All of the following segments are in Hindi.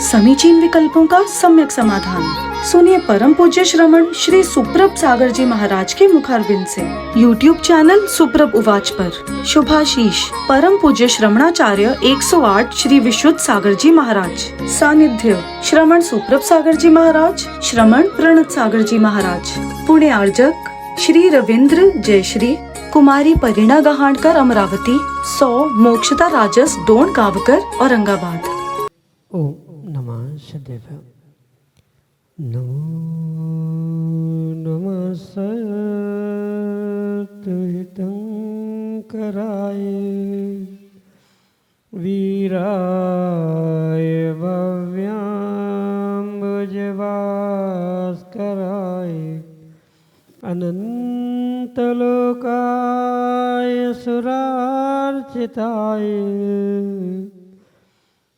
समीचीन विकल्पों का सम्यक समाधान। सुनिए परम पूज्य श्रमण श्री सुप्रभ सागर जी महाराज के मुखारबिंद से YouTube चैनल सुप्रभ उवाच पर शुभाशीष परम पूज्य श्रमणाचार्य 108 श्री विशुद्ध सागर जी महाराज। सानिध्य श्रमण सुप्रभ सागर जी महाराज, श्रमण प्रणत सागर जी महाराज। पुण्य आर्जक श्री रविंद्र जयश्री, कुमारी परिणा गहाणकर अमरावती, 100 मोक्षता राजस डोन गावकर औरंगाबाद। ओम नमः सदैव। नमो नमः सत्हितंकराय वीराय भव्याम्बुजभास्कराय अनंतलोकाय सुरार्चिताय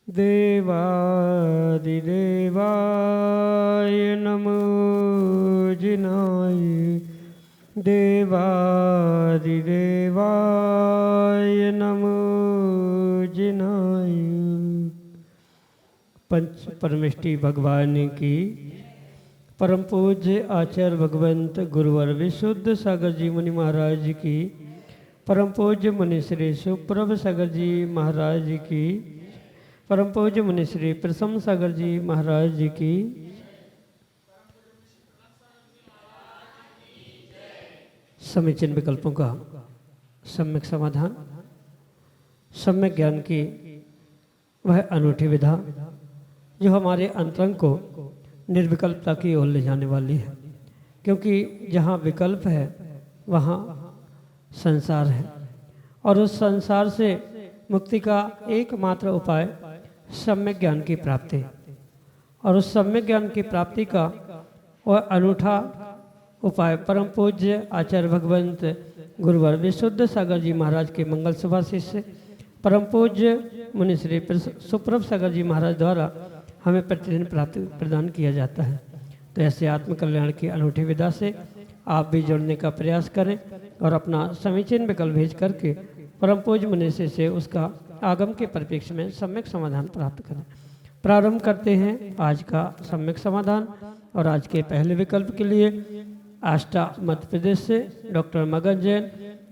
देवादिदेवाय नमो जिनाय देवादिदेवाय नमो जिनाय। पंच परमेष्टि भगवान की परम पूज्य आचार्य भगवंत गुरुवर विशुद्ध सागर जी मुनि महाराज की, परम पूज्य मुनि श्री सुप्रभ सागर जी महाराज की, परम पूज्य मुनि श्री प्रसन्न सागर जी महाराज जी की। समीचीन विकल्पों का सम्यक समाधान, सम्यक ज्ञान की वह अनूठी विधा जो हमारे अंतरंग को निर्विकल्पता की ओर ले जाने वाली है, क्योंकि जहाँ विकल्प है वहाँ संसार है और उस संसार से मुक्ति का एकमात्र उपाय सम्यक ज्ञान की प्राप्ति, और उस सम्यक ज्ञान की प्राप्ति का वह अनूठा उपाय परम पूज्य आचार्य भगवंत गुरुवर विशुद्ध सागर जी महाराज के मंगल सुभाषिष से परम पूज्य मुनि श्री सुप्रभ सागर जी महाराज द्वारा हमें प्रतिदिन प्राप्ति प्रदान किया जाता है। तो ऐसे आत्मकल्याण की अनूठी विधा से आप भी जुड़ने का प्रयास करें और अपना समीचीन विकल्प भेज करके परम पूज्य मुनि से उसका आगम के परिप्रेक्ष्य में सम्यक समाधान प्राप्त करें। प्रारंभ करते हैं आज का सम्यक समाधान। और आज के पहले विकल्प के लिए आष्टा मध्य प्रदेश से डॉक्टर मगन जैन,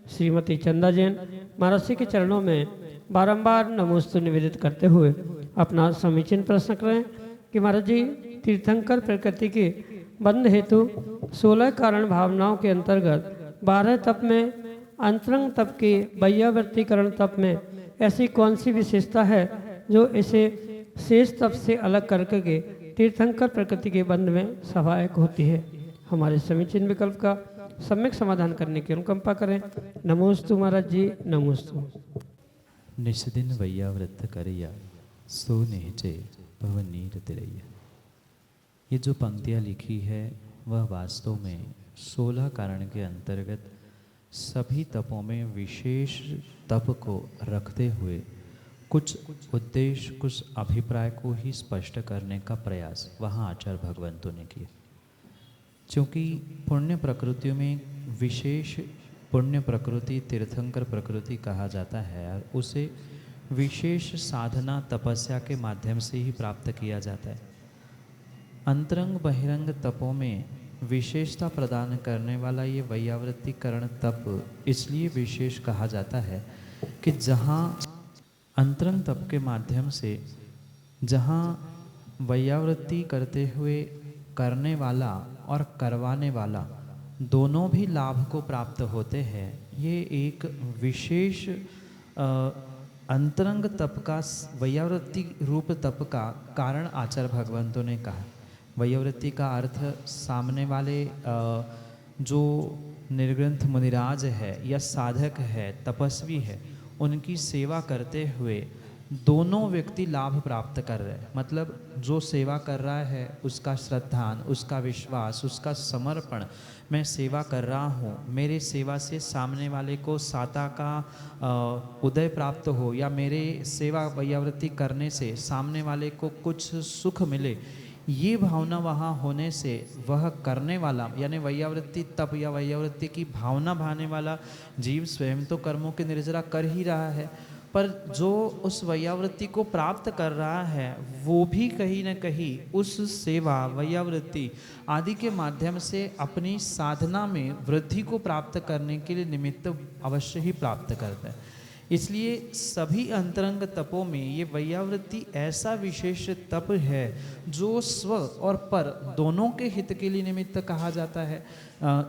श्रीमती चंदा जैन महाराज के चरणों में बारंबार नमोस्तु निवेदित करते हुए अपना समीचीन प्रश्न करें कि महाराज जी, तीर्थंकर प्रकृति के बंध हेतु 16 कारण भावनाओं के अंतर्गत 12 तप में अंतरंग तप के वैयावर्तीकरण तप में ऐसी कौन सी विशेषता है जो इसे शेष तप से अलग करके के तीर्थंकर प्रकृति के बंध में सहायक होती है। हमारे समीचीन विकल्प का सम्यक समाधान करने की अनुकंपा करें। नमोस्तु महाराज जी, नमोस्तु। निष्दिन वैयाव्रत करिया सो निहचे भवनीर तिरैया। ये जो पंक्तियाँ लिखी है वह वास्तव में 16 कारण के अंतर्गत सभी तपों में विशेष तप को रखते हुए कुछ उद्देश्य, कुछ अभिप्राय को ही स्पष्ट करने का प्रयास वहाँ आचार्य भगवंतों ने किया। क्योंकि पुण्य प्रकृतियों में विशेष पुण्य प्रकृति तीर्थंकर प्रकृति कहा जाता है और उसे विशेष साधना तपस्या के माध्यम से ही प्राप्त किया जाता है। अंतरंग बहिरंग तपों में विशेषता प्रदान करने वाला ये वैयावृत्तिकरण तप इसलिए विशेष कहा जाता है कि जहाँ अंतरंग तप के माध्यम से जहाँ वैयावृत्ति करते हुए करने वाला और करवाने वाला दोनों भी लाभ को प्राप्त होते हैं, ये एक विशेष अंतरंग तप का वैयावृत्ति रूप तप का कारण आचार्य भगवंतों ने कहा। वैयावृत्ति का अर्थ सामने वाले जो निर्ग्रंथ मुनिराज है या साधक है, तपस्वी है, उनकी सेवा करते हुए दोनों व्यक्ति लाभ प्राप्त कर रहे हैं। मतलब जो सेवा कर रहा है उसका श्रद्धान, उसका विश्वास, उसका समर्पण, मैं सेवा कर रहा हूँ, मेरे सेवा से सामने वाले को साता का उदय प्राप्त हो या मेरे सेवा वैयावृत्ति करने से सामने वाले को कुछ सुख मिले, ये भावना वहाँ होने से वह करने वाला यानी वैयावृत्ति तप या वैयावृत्ति की भावना भाने वाला जीव स्वयं तो कर्मों की निर्जरा कर ही रहा है, पर जो उस वैयावृत्ति को प्राप्त कर रहा है वो भी कहीं न कहीं उस सेवा वैयावृत्ति आदि के माध्यम से अपनी साधना में वृद्धि को प्राप्त करने के लिए निमित्त अवश्य ही प्राप्त करता है। इसलिए सभी अंतरंग तपों में ये वैयावृत्ति ऐसा विशेष तप है जो स्व और पर दोनों के हित के लिए निमित्त कहा जाता है।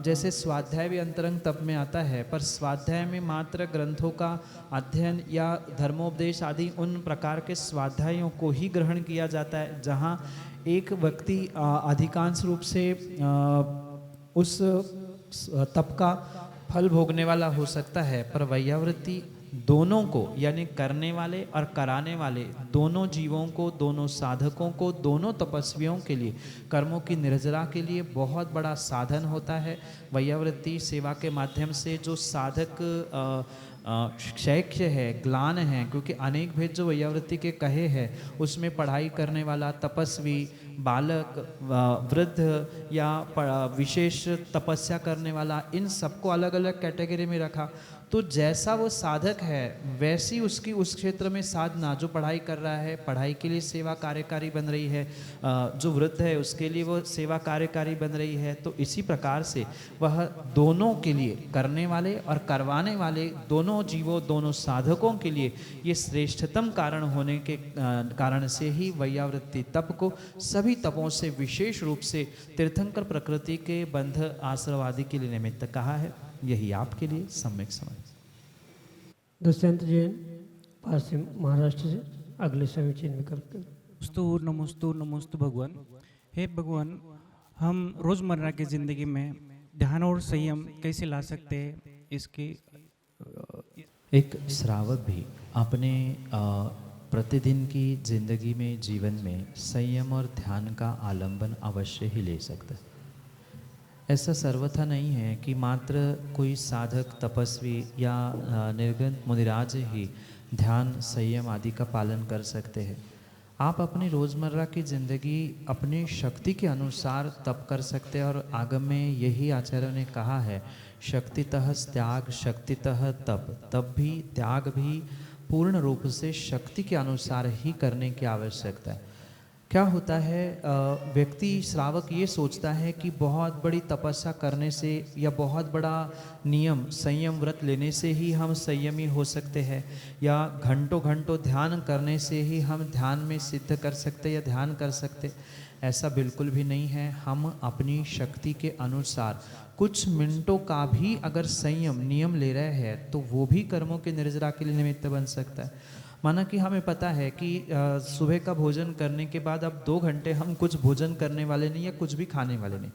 जैसे स्वाध्याय भी अंतरंग तप में आता है, पर स्वाध्याय में मात्र ग्रंथों का अध्ययन या धर्मोपदेश आदि उन प्रकार के स्वाध्यायों को ही ग्रहण किया जाता है जहाँ एक व्यक्ति अधिकांश रूप से उस तप का फल भोगने वाला हो सकता है। पर वैयावृत्ति दोनों को यानी करने वाले और कराने वाले दोनों जीवों को, दोनों साधकों को, दोनों तपस्वियों के लिए कर्मों की निर्जरा के लिए बहुत बड़ा साधन होता है। वैयावृत्ति सेवा के माध्यम से जो साधक शैक्य है, ग्लान है, क्योंकि अनेक भेद जो वैयावृत्ति के कहे हैं उसमें पढ़ाई करने वाला, तपस्वी, बालक, वृद्ध या विशेष तपस्या करने वाला, इन सबको अलग अलग कैटेगरी में रखा। तो जैसा वो साधक है वैसी उसकी उस क्षेत्र में साधना, जो पढ़ाई कर रहा है पढ़ाई के लिए सेवा कार्यकारी बन रही है, जो वृद्ध है उसके लिए वो सेवा कार्यकारी बन रही है। तो इसी प्रकार से वह दोनों के लिए, करने वाले और करवाने वाले दोनों जीवों, दोनों साधकों के लिए ये श्रेष्ठतम कारण होने के कारण से ही वैयावृत्ति तप को सभी तपों से विशेष रूप से तीर्थंकर प्रकृति के बंध आश्रव आदि के लिए निमित्त कहा है। यही आपके लिए सम्यक समझ। दुष्यंत जैन पश्चिम महाराष्ट्र से अगले समीचीन विकल्प। नमोस्तु नमोस्तु भगवान। हे भगवान, हम रोज़मर्रा की ज़िंदगी में ध्यान और संयम कैसे ला सकते हैं, इसकी एक श्रावक भी अपने प्रतिदिन की जिंदगी में, जीवन में संयम और ध्यान का आलंबन अवश्य ही ले सकता है। ऐसा सर्वथा नहीं है कि मात्र कोई साधक, तपस्वी या निर्गत मुनिराज ही ध्यान, संयम आदि का पालन कर सकते हैं। आप अपनी रोज़मर्रा की ज़िंदगी अपनी शक्ति के अनुसार तप कर सकते हैं। और आगम में यही आचार्यों ने कहा है, शक्तितः त्याग, शक्तितः तप। तप भी, त्याग भी पूर्ण रूप से शक्ति के अनुसार ही करने की आवश्यकता है। क्या होता है, व्यक्ति श्रावक ये सोचता है कि बहुत बड़ी तपस्या करने से या बहुत बड़ा नियम, संयम व्रत लेने से ही हम संयमी हो सकते हैं, या घंटों घंटों ध्यान करने से ही हम ध्यान में सिद्ध कर सकते या ध्यान कर सकते। ऐसा बिल्कुल भी नहीं है। हम अपनी शक्ति के अनुसार कुछ मिनटों का भी अगर संयम, नियम ले रहे हैं तो वो भी कर्मों के निर्जरा के लिए निमित्त बन सकता है। माना कि हमें पता है कि सुबह का भोजन करने के बाद अब 2 घंटे हम कुछ भोजन करने वाले नहीं या कुछ भी खाने वाले नहीं,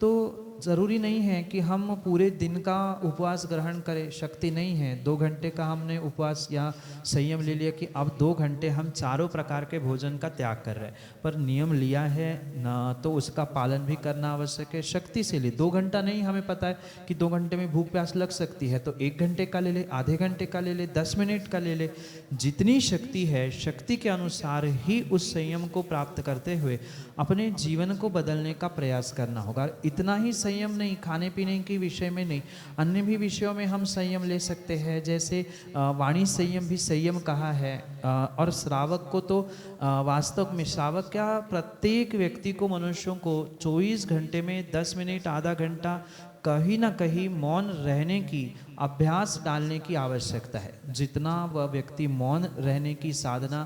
तो ज़रूरी नहीं है कि हम पूरे दिन का उपवास ग्रहण करें। शक्ति नहीं है, 2 घंटे का हमने उपवास या संयम ले लिया कि अब 2 घंटे हम चारों प्रकार के भोजन का त्याग कर रहे हैं, पर नियम लिया है ना तो उसका पालन भी करना आवश्यक है। शक्ति से ले, 2 घंटा नहीं, हमें पता है कि 2 घंटे में भूख प्यास लग सकती है, तो 1 घंटे का ले ले, आधे घंटे का ले ले, 10 मिनट का ले ले। जितनी शक्ति है, शक्ति के अनुसार ही उस संयम को प्राप्त करते हुए अपने जीवन को बदलने का प्रयास करना होगा। इतना ही संयम नहीं, खाने पीने के विषय में नहीं, अन्य भी विषयों में हम संयम ले सकते हैं। जैसे वाणी संयम भी संयम कहा है। और श्रावक को तो वास्तव में श्रावक क्या, प्रत्येक व्यक्ति को, मनुष्यों को 24 घंटे में 10 मिनट, आधा घंटा कहीं ना कहीं मौन रहने की अभ्यास डालने की आवश्यकता है। जितना वह व्यक्ति मौन रहने की साधना,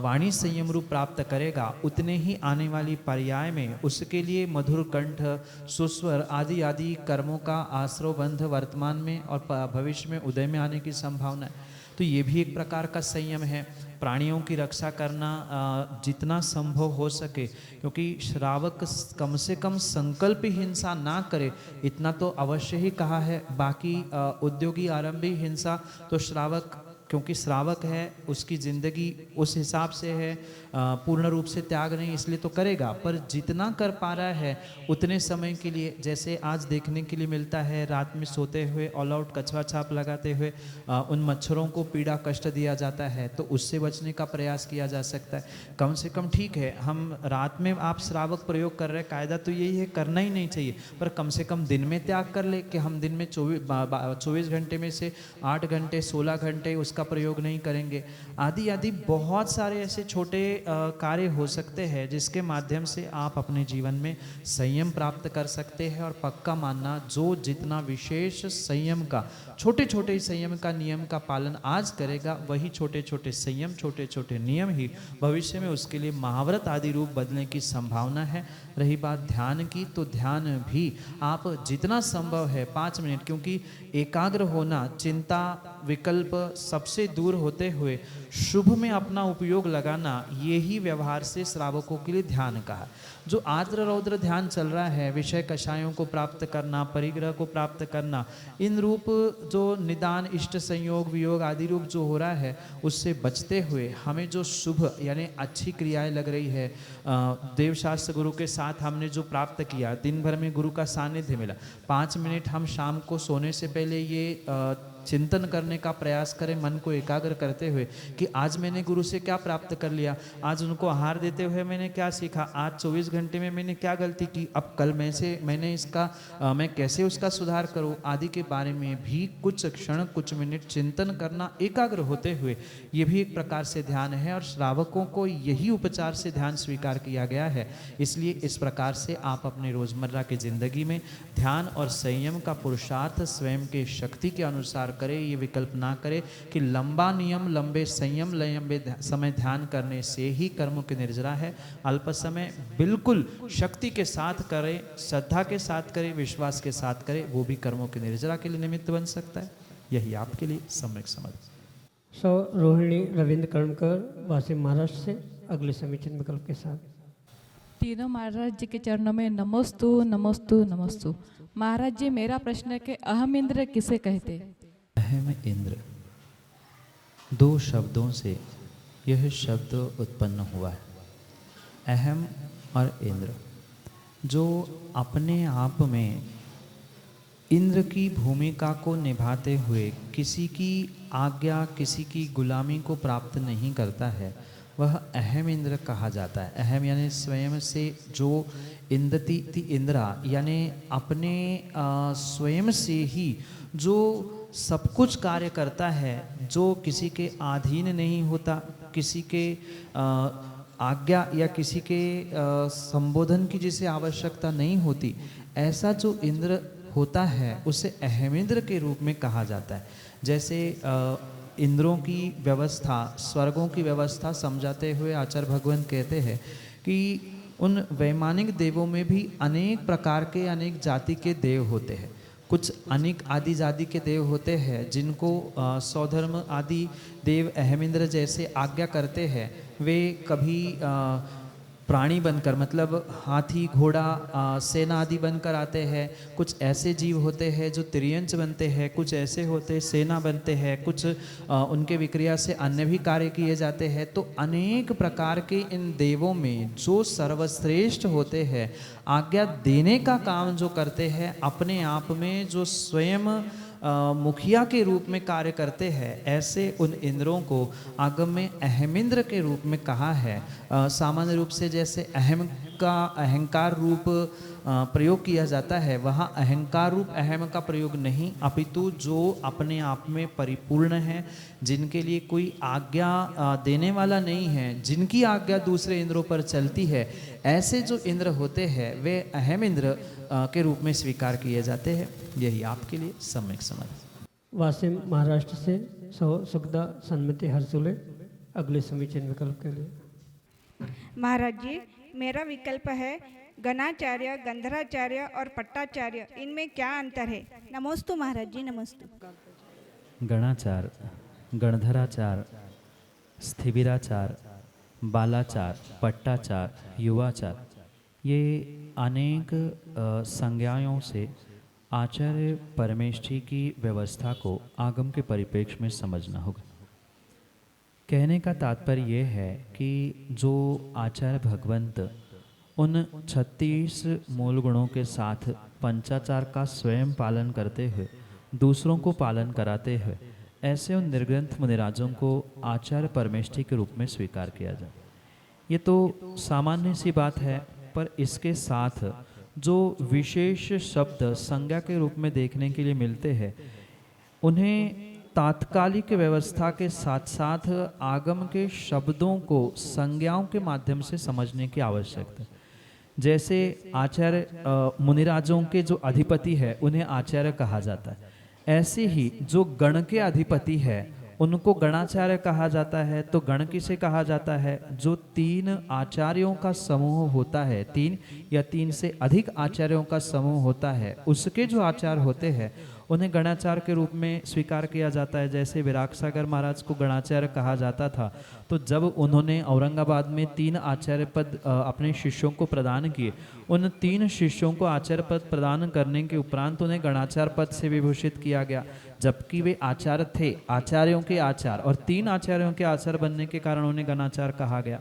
वाणी संयम रूप प्राप्त करेगा, उतने ही आने वाली पर्याय में उसके लिए मधुर कंठ, सुस्वर आदि आदि कर्मों का आश्रव बंध वर्तमान में और भविष्य में उदय में आने की संभावना है। तो ये भी एक प्रकार का संयम है। प्राणियों की रक्षा करना जितना संभव हो सके, क्योंकि श्रावक कम से कम संकल्प हिंसा ना करे, इतना तो अवश्य ही कहा है। बाकी उद्योगी आरंभी हिंसा तो श्रावक, क्योंकि श्रावक है, उसकी ज़िंदगी उस हिसाब से है, पूर्ण रूप से त्याग नहीं, इसलिए तो करेगा। पर जितना कर पा रहा है उतने समय के लिए, जैसे आज देखने के लिए मिलता है, रात में सोते हुए ऑल आउट कछवा छाप लगाते हुए उन मच्छरों को पीड़ा कष्ट दिया जाता है, तो उससे बचने का प्रयास किया जा सकता है। कम से कम ठीक है, हम रात में आप श्रावक प्रयोग कर रहे हैं, कायदा तो यही है, करना ही नहीं चाहिए, पर कम से कम दिन में त्याग कर ले कि हम दिन में 24 घंटे में से 8 घंटे 16 घंटे उसका उसका प्रयोग नहीं करेंगे, आदि आदि बहुत सारे ऐसे छोटे कार्य हो सकते हैं जिसके माध्यम से आप अपने जीवन में संयम प्राप्त कर सकते हैं। और पक्का मानना, जो जितना विशेष संयम का, छोटे छोटे संयम का, नियम का पालन आज करेगा, वही छोटे छोटे संयम, छोटे छोटे नियम ही भविष्य में उसके लिए महाव्रत आदि रूप बदलने की संभावना है। रही बात ध्यान की, तो ध्यान भी आप जितना संभव है 5 मिनट, क्योंकि एकाग्र होना, चिंता विकल्प सबसे दूर होते हुए शुभ में अपना उपयोग लगाना, ये ही व्यवहार से श्रावकों के लिए ध्यान का है। जो आर्द्र रौद्र ध्यान चल रहा है, विषय कषायों को प्राप्त करना, परिग्रह को प्राप्त करना, इन रूप जो निदान, इष्ट संयोग, वियोग आदि रूप जो हो रहा है, उससे बचते हुए हमें जो शुभ यानी अच्छी क्रियाएं लग रही है, देवशास्त्र गुरु के साथ हमने जो प्राप्त किया, दिन भर में गुरु का सानिध्य मिला, 5 मिनट हम शाम को सोने से पहले ये चिंतन करने का प्रयास करें, मन को एकाग्र करते हुए कि आज मैंने गुरु से क्या प्राप्त कर लिया, आज उनको आहार देते हुए मैंने क्या सीखा, आज 24 घंटे में मैंने क्या गलती की, अब कल मैंने इसका मैं कैसे उसका सुधार करूं, आदि के बारे में भी कुछ क्षण, कुछ मिनट चिंतन करना एकाग्र होते हुए, ये भी एक प्रकार से ध्यान है। और श्रावकों को यही उपचार से ध्यान स्वीकार किया गया है। इसलिए इस प्रकार से आप अपने रोजमर्रा की जिंदगी में ध्यान और संयम का पुरुषार्थ स्वयं के शक्ति के अनुसार करें। ये विकल्प ना करें कि लंबा नियम, लंबे संयम, लंबे समय ध्यान करने से ही कर्मों की निर्जरा है। अल्प समय बिल्कुल शक्ति के साथ करें, श्रद्धा के साथ करें, विश्वास के साथ करें, वो भी कर्मों की निर्जरा के लिए निमित्त बन सकता है। यही आपके लिए सम्यक समझ। सो रोहिणी रविंद्र कर्णकर, वासिम महाराष्ट्र से, अगले समीचीन विकल्प के साथ। तीनों महाराज जी के चरणों में नमोस्तु नमोस्तु नमोस्तु। महाराज जी, मेरा प्रश्न है कि अहम इंद्र किसे कहते हैं? अहम इंद्र, 2 शब्दों से यह शब्द उत्पन्न हुआ है, अहम और इंद्र, जो अपने आप में इंद्र की भूमिका को निभाते हुए किसी की आज्ञा, किसी की गुलामी को प्राप्त नहीं करता है, वह अहम इंद्र कहा जाता है। अहम यानी स्वयं से जो इंदति इंद्रा, यानी अपने स्वयं से ही जो सब कुछ कार्य करता है, जो किसी के अधीन नहीं होता, किसी के आज्ञा या किसी के संबोधन की जिसे आवश्यकता नहीं होती, ऐसा जो इंद्र होता है उसे अहम इंद्र के रूप में कहा जाता है। जैसे इंद्रों की व्यवस्था, स्वर्गों की व्यवस्था समझाते हुए आचार्य भगवान कहते हैं कि उन वैमानिक देवों में भी अनेक प्रकार के, अनेक जाति के देव होते हैं। कुछ अनेक आदि जाति के देव होते हैं जिनको सौधर्म आदि देव अहम इंद्र जैसे आज्ञा करते हैं। वे कभी प्राणी बनकर, मतलब हाथी, घोड़ा, सेना आदि बनकर आते हैं। कुछ ऐसे जीव होते हैं जो त्रियंच बनते हैं, कुछ ऐसे होते सेना बनते हैं, कुछ उनके विक्रिया से अन्य भी कार्य किए जाते हैं। तो अनेक प्रकार के इन देवों में जो सर्वश्रेष्ठ होते हैं, आज्ञा देने का काम जो करते हैं, अपने आप में जो स्वयं मुखिया के रूप में कार्य करते हैं, ऐसे उन इंद्रों को आगम में अहम इंद्र के रूप में कहा है। सामान्य रूप से जैसे अहम का अहंकार रूप प्रयोग किया जाता है, वहाँ अहंकार रूप अहम का प्रयोग नहीं, अपितु जो अपने आप में परिपूर्ण है, जिनके लिए कोई आज्ञा देने वाला नहीं है, जिनकी आज्ञा दूसरे इंद्रों पर चलती है, ऐसे जो इंद्र होते हैं वे अहम इंद्र के रूप में स्वीकार किए जाते हैं। यही आपके लिए सम्यक समझ। वासिम महाराष्ट्र से सुखदा सन्मति हरसुले, अगले समीचीन विकल्प के लिए। महाराज जी, मेरा विकल्प है गणाचार्य, गंधराचार्य और पट्टाचार्य, इनमें क्या अंतर है? नमोस्तु महाराज जी, नमोस्तु। गणाचार, गणधराचार, स्थिविराचार, बालाचार, पट्टाचार, युवाचार, ये अनेक संज्ञाओं से आचार्य परमेष्ठी की व्यवस्था को आगम के परिप्रेक्ष्य में समझना होगा। कहने का तात्पर्य यह है कि जो आचार्य भगवंत उन 36 मूल गुणों के साथ पंचाचार का स्वयं पालन करते हुए दूसरों को पालन कराते हुए, ऐसे उन निर्ग्रंथ मुनिराजों को आचार्य परमेष्ठी के रूप में स्वीकार किया जाए। ये तो सामान्य सी बात है, पर इसके साथ जो विशेष शब्द संज्ञा के रूप में देखने के लिए मिलते हैं, उन्हें तात्कालिक व्यवस्था के साथ साथ आगम के शब्दों को संज्ञाओं के माध्यम से समझने की आवश्यकता है। जैसे आचार्य मुनिराजों के जो अधिपति है उन्हें आचार्य कहा जाता है, ऐसे ही जो गण के अधिपति है उनको गणाचार्य कहा जाता है। तो गण किसे कहा जाता है? जो 3 आचार्यों का समूह होता है, 3 या 3 से अधिक आचार्यों का समूह होता है, उसके जो आचार्य होते हैं उन्हें गणाचार्य के रूप में स्वीकार किया जाता है। जैसे विराग सागर महाराज को गणाचार्य कहा जाता था, तो जब उन्होंने औरंगाबाद में 3 आचार्य पद अपने शिष्यों को प्रदान किए, उन 3 शिष्यों को आचार्य पद प्रदान करने के उपरांत उन्हें गणाचार्य पद से विभूषित किया गया, जबकि वे आचार्य थे, आचार्यों के आचार्य, और 3 आचार्यों के आचार्य बनने के कारण उन्हें गणाचार्य कहा गया।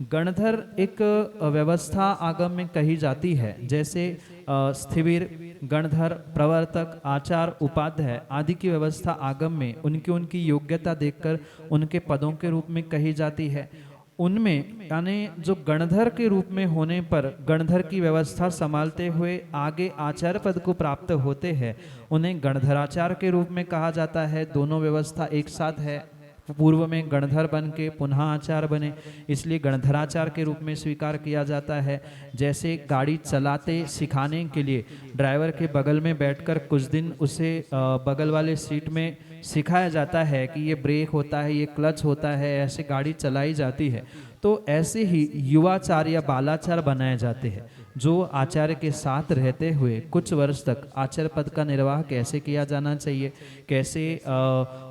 गणधर एक व्यवस्था आगम में कही जाती है, जैसे स्थिविर, गणधर, प्रवर्तक, आचार, उपाध्याय आदि की व्यवस्था आगम में उनकी योग्यता देखकर उनके पदों के रूप में कही जाती है। उनमें यानी जो गणधर के रूप में होने पर गणधर की व्यवस्था संभालते हुए आगे आचार्य पद को प्राप्त होते हैं, उन्हें गणधराचार्य के रूप में कहा जाता है। दोनों व्यवस्था एक साथ है, पूर्व में गणधर बन के पुनः आचार्य बने, इसलिए गणधराचार्य के रूप में स्वीकार किया जाता है। जैसे गाड़ी चलाते सिखाने के लिए ड्राइवर के बगल में बैठकर कुछ दिन उसे बगल वाले सीट में सिखाया जाता है कि ये ब्रेक होता है, ये क्लच होता है, ऐसे गाड़ी चलाई जाती है। तो ऐसे ही युवाचार्य या बालाचार्य बनाए जाते हैं, जो आचार्य के साथ रहते हुए कुछ वर्ष तक आचार्य पद का निर्वाह कैसे किया जाना चाहिए, कैसे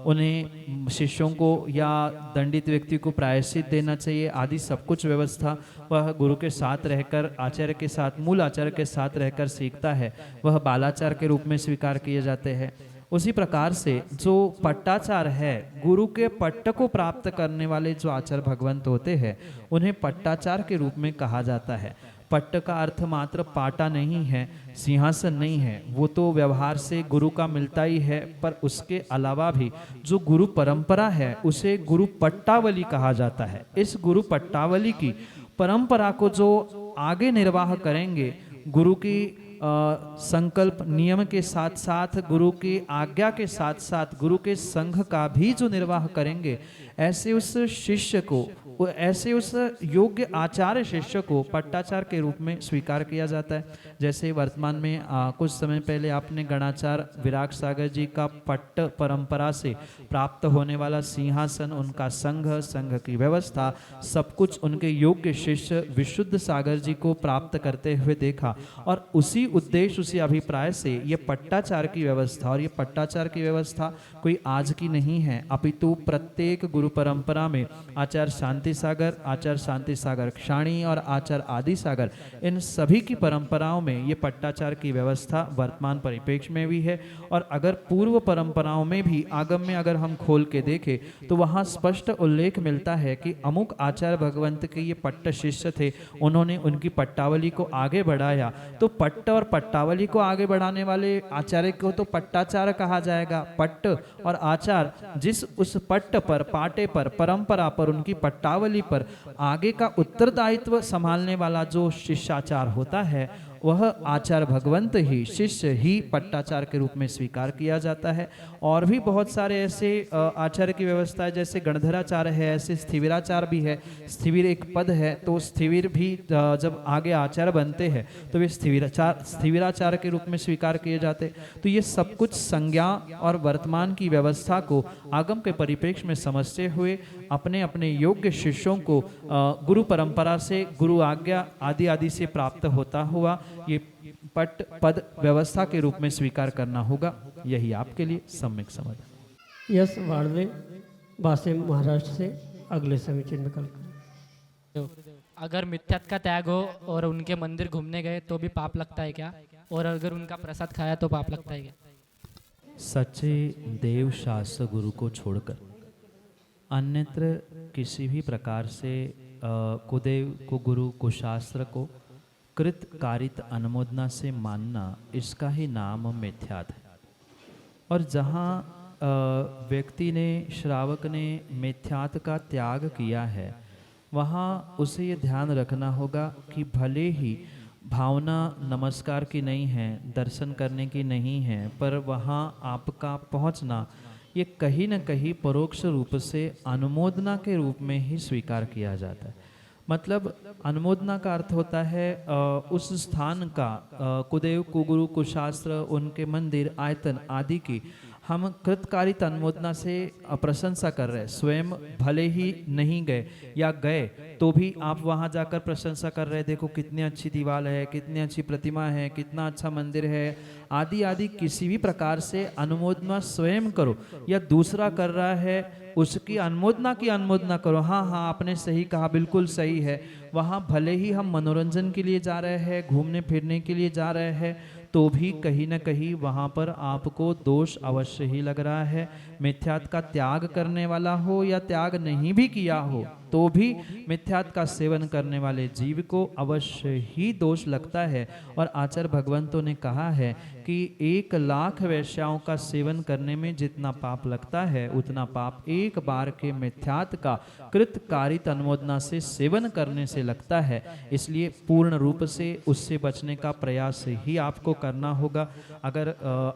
उन्हें शिष्यों को या दंडित व्यक्ति को प्रायश्चित देना चाहिए आदि सब कुछ व्यवस्था वह गुरु के साथ रहकर, आचार्य के साथ, मूल आचार्य के साथ रहकर सीखता है, वह बालाचार्य के रूप में स्वीकार किए जाते हैं। उसी प्रकार से जो पट्टाचार है, गुरु के पट्ट को प्राप्त करने वाले जो आचार्य भगवंत होते हैं उन्हें पट्टाचार के रूप में कहा जाता है। पट्ट का अर्थ मात्र पाटा नहीं है, सिंहासन नहीं है, वो तो व्यवहार से गुरु का मिलता ही है, पर उसके अलावा भी जो गुरु परंपरा है उसे गुरु पट्टावली कहा जाता है। इस गुरु पट्टावली की परंपरा को जो आगे निर्वाह करेंगे, गुरु की संकल्प नियम के साथ साथ, गुरु की आज्ञा के साथ साथ गुरु के संघ का भी जो निर्वाह करेंगे, ऐसे उस शिष्य को, ऐसे उस योग्य आचार्य शिष्य को पट्टाचार्य के रूप में स्वीकार किया जाता है। जैसे वर्तमान में कुछ समय पहले आपने गणाचार्य विराग सागर जी का पट्ट परंपरा से प्राप्त होने वाला सिंहासन, उनका संघ, संघ की व्यवस्था, सब कुछ उनके योग्य शिष्य विशुद्ध सागर जी को प्राप्त करते हुए देखा। और उसी उद्देश्य, उसी अभिप्राय से ये पट्टाचार की व्यवस्था, और ये पट्टाचार की व्यवस्था कोई आज की नहीं है, अपितु प्रत्येक गुरु परंपरा में आचार्य शांति सागर, आचार्य शांति सागर क्षाणी और आचार्य आदि सागर, इन सभी की परंपराओं में ये पट्टाचार की व्यवस्था वर्तमान परिप्रेक्ष्य में भी है। और अगर पूर्व परंपराओं में भी आगम में अगर हम खोल के देखें तो वहाँ स्पष्ट उल्लेख मिलता है कि अमुक आचार्य भगवंत के ये पट्ट शिष्य थे, उन्होंने उनकी पट्टावली को आगे बढ़ाया। तो पट्ट और पट्टावली को आगे बढ़ाने वाले आचार्य को तो पट्टाचार्य कहा जाएगा। पट्ट और आचार जिस उस पट्ट पर, पाटे पर, परंपरा पर, उनकी पट्टावली पर आगे का उत्तरदायित्व संभालने वाला जो शिष्याचार होता है, वह आचार्य भगवंत ही, शिष्य ही पट्टाचार्य के रूप में स्वीकार किया जाता है। और भी बहुत सारे ऐसे आचार्य की व्यवस्था है, जैसे गणधराचार्य है, ऐसे स्थिविराचार्य भी है। स्थिविर एक पद है, तो स्थिविर भी जब आगे आचार्य बनते हैं तो वे स्थिविराचार्य के रूप में स्वीकार किए जाते। तो ये सब कुछ संज्ञा और वर्तमान की व्यवस्था को आगम के परिप्रेक्ष्य में समझते हुए अपने अपने योग्य शिष्यों को गुरु परंपरा से, गुरु आज्ञा आदि आदि से प्राप्त होता हुआ ये पट पद व्यवस्था के रूप में स्वीकार करना होगा। यही आपके लिए सम्यक समाधान। यस वार्ले वासिम महाराष्ट्र से अगले समीचीन विकल्प। अगर मिथ्यात्व का त्याग हो और उनके मंदिर घूमने गए तो भी पाप लगता है क्या? और अगर उनका प्रसाद खाया तो पाप लगता है क्या? सच्चे देव शास्त्र गुरु को छोड़कर अन्यत्र किसी भी प्रकार से कुदेव को, गुरु को, शास्त्र को कृत कारित अनुमोदना से मानना, इसका ही नाम मिथ्यात है। और जहाँ व्यक्ति ने, श्रावक ने मिथ्यात का त्याग किया है, वहाँ उसे ये ध्यान रखना होगा कि भले ही भावना नमस्कार की नहीं है, दर्शन करने की नहीं है, पर वहाँ आपका पहुँचना ये कहीं न कहीं परोक्ष रूप से अनुमोदना के रूप में ही स्वीकार किया जाता है। मतलब अनुमोदना का अर्थ होता है उस स्थान का कुदेव, कुगुरु, कुशास्त्र, उनके मंदिर, आयतन आदि की हम कृतकारित अनुमोदना से प्रशंसा कर रहे हैं। स्वयं भले ही नहीं गए या गए तो भी आप वहाँ जाकर प्रशंसा कर रहे हैं, देखो कितनी अच्छी दीवार है, कितनी अच्छी प्रतिमा है, कितना अच्छा मंदिर है, आदि आदि। किसी भी प्रकार से अनुमोदना स्वयं करो या दूसरा कर रहा है उसकी अनुमोदना की अनुमोदना करो। हाँ हाँ, आपने सही कहा, बिल्कुल सही है। वहाँ भले ही हम मनोरंजन के लिए जा रहे हैं, घूमने फिरने के लिए जा रहे हैं, तो भी कहीं न कहीं वहाँ पर आपको दोष अवश्य ही लग रहा है। मिथ्यात्व का त्याग करने वाला हो या त्याग नहीं भी किया हो तो भी मिथ्यात्व का सेवन करने वाले जीव को अवश्य ही दोष लगता है। और आचार्य भगवंतों ने कहा है कि 1,00,000 वैश्याओं का सेवन करने में जितना पाप लगता है उतना पाप एक बार के मिथ्यात्व का कृतकारित अनुमोदना से सेवन करने से लगता है। इसलिए पूर्ण रूप से उससे बचने का प्रयास ही आपको करना होगा। अगर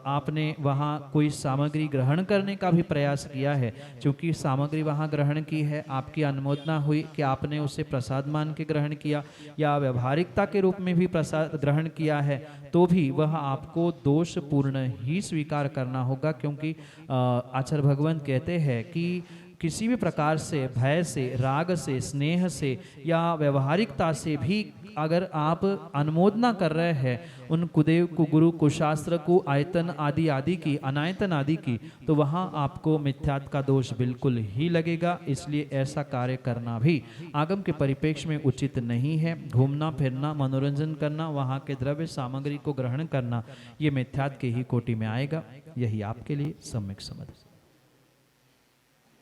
आपने वहाँ कोई सामग्री ग्रहण करने का भी प्रयास किया है, क्योंकि सामग्री वहाँ ग्रहण की है, आपकी अनुमोदना हुई कि आपने उसे प्रसाद मान के ग्रहण किया या व्यवहारिकता के रूप में भी प्रसाद ग्रहण किया है, तो भी वह आपको दोष पूर्ण ही स्वीकार करना होगा। क्योंकि आचार्य भगवंत कहते हैं कि किसी भी प्रकार से भय से, राग से, स्नेह से या व्यवहारिकता से भी अगर आप अनुमोदना कर रहे हैं उन कुदेव, कुगुरु, कुशास्त्र, को आयतन आदि आदि की, अनायतन आदि की, तो वहाँ आपको मिथ्यात्व का दोष बिल्कुल ही लगेगा। इसलिए ऐसा कार्य करना भी आगम के परिप्रेक्ष्य में उचित नहीं है। घूमना फिरना, मनोरंजन करना, वहाँ के द्रव्य सामग्री को ग्रहण करना, ये मिथ्यात्व के ही कोटि में आएगा। यही आपके लिए सम्यक समझ।